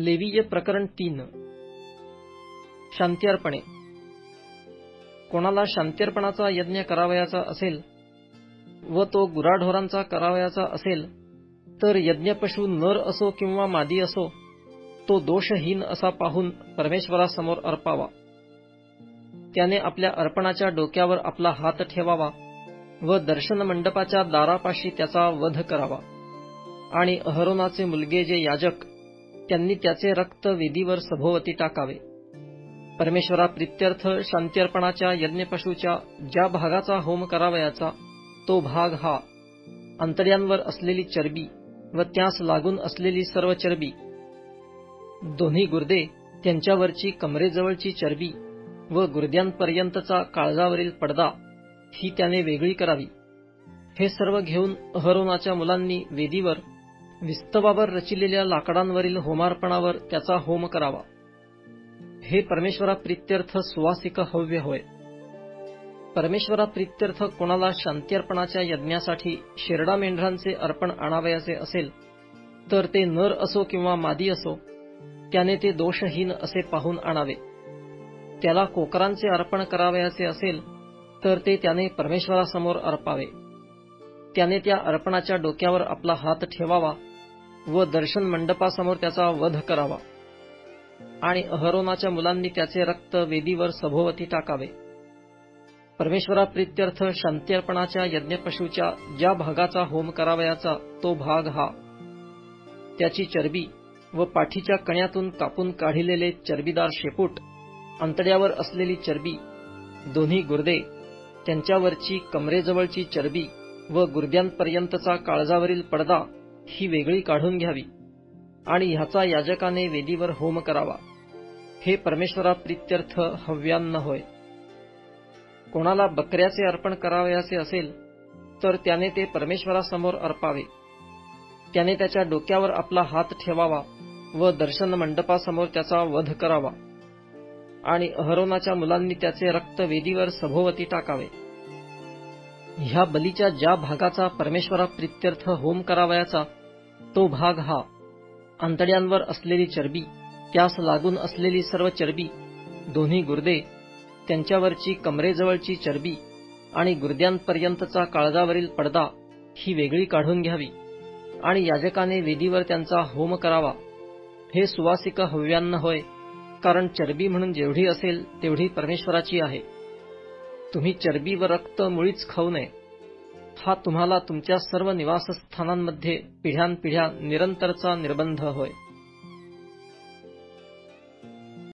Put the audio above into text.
लेवीय प्रकरण 3 शांती अर्पणे. कोणाला शांती अर्पणाचा यज्ञ करावयाचा असेल व तो गुराढोरांचा करावयाचा असेल तर यज्ञपशु नर असो किंवा मादी असो तो दोषहीन असा पाहून परमेश्वरासमोर अर्पावा. त्याने आपल्या अर्पणाच्या डोक्यावर आपला हात ठेवावा व दर्शन मंडपाच्या दारापाशी त्याचा वध करावा. आणि अहरोनाचे मुलगे जे याजक त्यांनी त्याचे रक्त वेदीवर सभोवती टाकावे. परमेश्वराप्रित्यर्थ शांती अर्पणाच्या यज्ञपशूच्या ज्या भागाचा होम करावयाचा तो भाग हा अंतड्यांवर असलेली चरबी व त्यास लागून असलेली सर्व चरबी, दोन्ही गुर्दे, त्यांच्यावरची कमरेजवळची चरबी व गुर्द्यांपर्यंतचा काळजावरील पडदा ही त्याने वेगळी करावी. हे सर्व घेऊन अहरोनाच्या मुलांनी वेदीवर विस्तवावर रचिलेल्या लाकडांवरील होमार्पणावर त्याचा होम करावा. हे परमेश्वराप्रित्यर्थ सुवासिक हव्य होय. परमेश्वराप्रित्यर्थ कोणाला शांती अर्पणाच्या यज्ञासाठी शेरडा मेंढरांचे अर्पण आणावयाचे असेल तर ते नर असो किंवा मादी असो त्याने ते दोषहीन असे पाहून आणावे. त्याला कोकरांचे अर्पण करावयाचे असेल तर ते त्याने परमेश्वरासमोर अर्पावे. त्याने त्या अर्पणाच्या डोक्यावर आपला हात ठेवावा व दर्शन मंडपासमोर त्याचा वध करावा. आणि अहरोनाच्या मुलांनी त्याचे रक्त वेदीवर सभोवती टाकावे. परमेश्वराप्रित्यर्थ शांती अर्पणाच्या यज्ञपशूच्या ज्या भागाचा होम करावयाचा तो भाग हा त्याची चरबी व पाठीच्या कण्यातून कापून काढिलेले चरबीदार शेपूट, अंतड्यावर असलेली चरबी, दोन्ही गुर्दे, त्यांच्यावरची कमरेजवळची चरबी व गुर्द्यांपर्यंतचा काळजावरील पडदा ही वेगळी काढून घ्यावी आणि ह्याचा याजकाने वेदीवर होम करावा. हे परमेश्वराप्रित्यर्थ हव्यान्न होय. कोणाला बकऱ्याचे अर्पण करावयाचे असेल तर त्याने ते परमेश्वरासमोर अर्पावे. त्याने त्याच्या डोक्यावर आपला हात ठेवावा व दर्शन मंडपासमोर त्याचा वध करावा. आणि अहरोनाच्या मुलांनी त्याचे रक्त वेदीवर सभोवती टाकावे. ह्या बलीच्या ज्या भागाचा परमेश्वराप्रित्यर्थ होम करावयाचा तो भाग हा अंतड्यांवर असलेली चरबी, त्यास लागून असलेली सर्व चरबी, दोन्ही गुर्दे, त्यांच्यावरची कमरेजवळची चरबी आणि गुर्द्यांपर्यंतचा काळजावरील पडदा ही वेगळी काढून घ्यावी आणि याजकाने वेदीवर त्यांचा होम करावा. हे सुवासिक हव्यान्न होय, कारण चरबी म्हणून जेवढी असेल तेवढी परमेश्वराची आहे. तुम्ही चरबी व रक्त मुळीच खाऊ नये. हा तुम्हाला तुमच्या सर्व निवासस्थानांमध्ये पिढ्यानपिढ्या निरंतरचा निर्बंध होय.